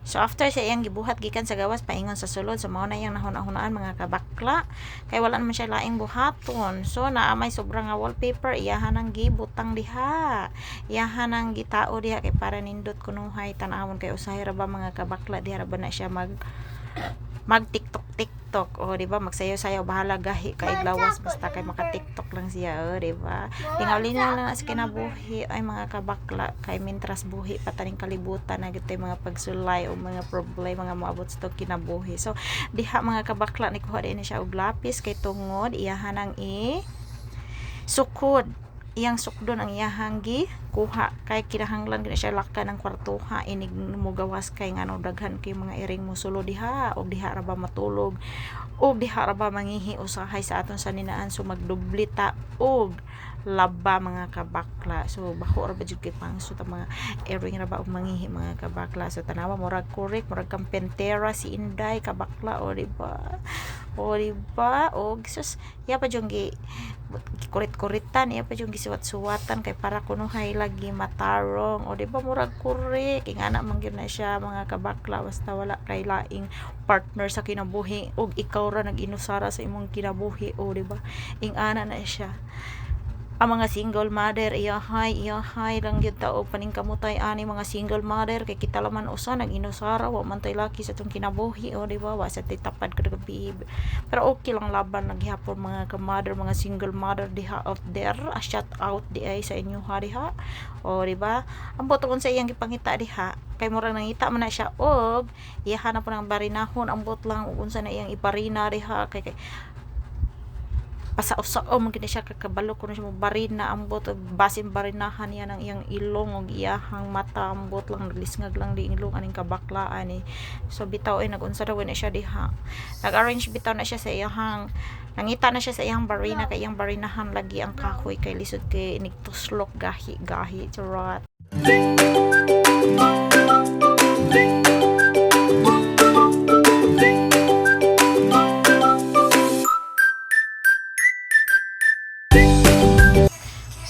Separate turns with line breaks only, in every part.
So after siya iyang gibuhat gikan sa gawas paingon sa sulod, so mao na iyang nahuna-hunaan mga kabakla, kay wala naman siya laing buhaton. So naa may sobra nga wallpaper, iyahan ang gibutang diha, iyahan ang gitao diha kay para nindot kunuhay tan-awon, kay usahay ra ba mga kabakla diha ra ba na siya mag TikTok o di ba, magsayaw-sayaw bahala gahi kay lawas basta kay maka TikTok lang siya, o di ba, tingaw-linaw lang sa kinabuhi ay mga kabakla, kay mintras buhi pataning kalibutan na gitay mga pagsulay o mga problema nga moabot sa kinabuhi. So diha mga kabakla ni kuha din siya og lapis kay tungod iyahan ang sukod, iyang sukdon ang iyahang gi kuha kay kinahanglan gid siya laka ng kwartuha inig mo gawas kay ngano daghan kay mga iring mosulo diha, og diha ra ba matulog, og diha ra ba mangihi usahay sa aton saninaan, so magdublita og laba mga kabakla. So bako ra ba jud kay pangso ta mga iring ra ba og mangihi mga kabakla. So tanawa murag korek, murag kampentera si Inday kabakla, o di ba, o di ba, og sus ya pa jung gi kurit-kuritan, iya pa yung gisuwat-suwatan kay para kunuhay lagi matarong, o di ba murag korek ingana man gyud na siya mga kabakla, basta wala kay laing partner sa kinabuhi og ikaw ra nag-inusara sa imong kinabuhi, o di ba ingana na siya. Ang mga single mother iyahay lang gyud ta og paningkamutay ani mga single mother, kay kita laman usa nag-inusara wa man tay laki sa tong kinabuhi, o di ba, wa sa titapad kada gabi, pero okay lang laban naghapon mga ka-mother, mga single mother diha out there, a shout out di ay sa inyo ha diha, o di ba, ambot kun sa iyang gipangita diha kay murag nangita man na siya og iyahan na po ng barinahon, ambot lang ug unsa na iyang ibarina diha kay pasao-sao man gid siya kakabalo kuno siya mo barina, ambot basin barinahan niya ng iyang ilong og iyahang mata, ambot lang naglisngag lang di ilong aning kabaklaan ni. So bitaw ay nagunsa daw na siya diha, nag-arrange bitaw na siya sa iyang, nangita na siya sa iyang barina kay iyang barinahan lagi ang kahoy kay lisod kay nigtuslok gahi charot.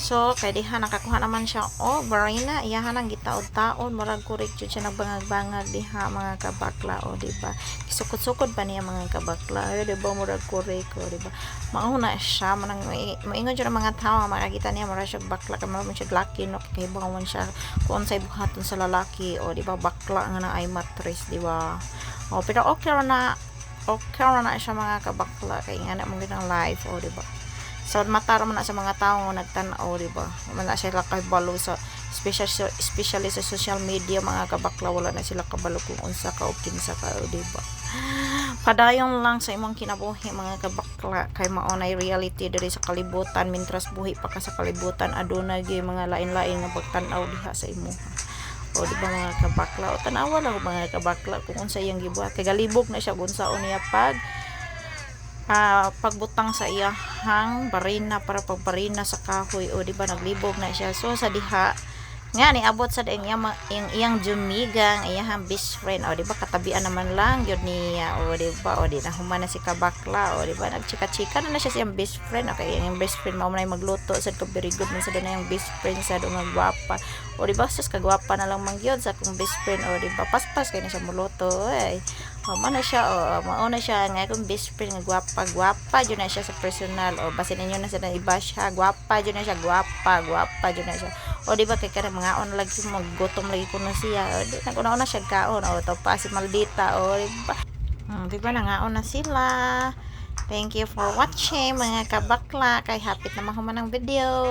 So kay diha nakakuha naman siya o barina, iyahan ang gitaod-taod, murag korek jud siya nagbangag-bangag diha mga kabakla, o di ba, kisukod-sukod pa niya mga kabakla, o di ba murag korek, o di ba, mao na siya manang maingon jud ang mga tawo makakita niya murag siya bakla kay mao siya laki no, kay bawon siya kung unsay buhaton sa lalaki, o di ba, bakla nga na ay matris, di ba, o pero okay ra na siya mga kabakla kay nga na mo ang life, o di ba. So matara man na sa mga tao nga nagtan-aw, di ba, man na sila kabalo sa especially sa social media mga kabakla, wala na sila kabalo kung unsa ka o kinsa ka, di ba. Padayon lang sa imong kinabuhi mga kabakla kay mao nay reality diri sa kalibutan, mintras buhi pa ka sa kalibutan aduna gyud mga lain-lain nga pagtan-aw diha sa imo, o di ba mga kabakla, o tanawa lang mga kabakla kung unsa iyang gibuhat kay galibog na siya unsaon niya pagbutang sa iyahang barina para pagbarina sa kahoy, o di ba naglibog na siya. So sa diha nga ni abot sa iyang jumigang iyang best friend, o di ba katabian naman lang yun niya, o di ba, o di na human na si kabakla, o di ba nagchika-chika na siya sa iyang best friend, okay, iyang best friend mao na magluto sad ko very good man sa na iyang best friend sa nga gwapa, o di ba sus kagwapa na lang mangyod sa akong best friend, o di ba paspas kay na siya muluto, mao na siya, mao na siya nga akong best friend nga gwapa jud na siya sa personal, o basin ninyo na sa iba siya gwapa jud na siya, gwapa jud na siya, o di ba kay kada mga on lagi maggutom lagi kuno siya, o di na siya kaon, o to pa si maldita, o di ba nangaon na sila. Thank you for watching mga kabakla, kay hapit na mahuman ang video.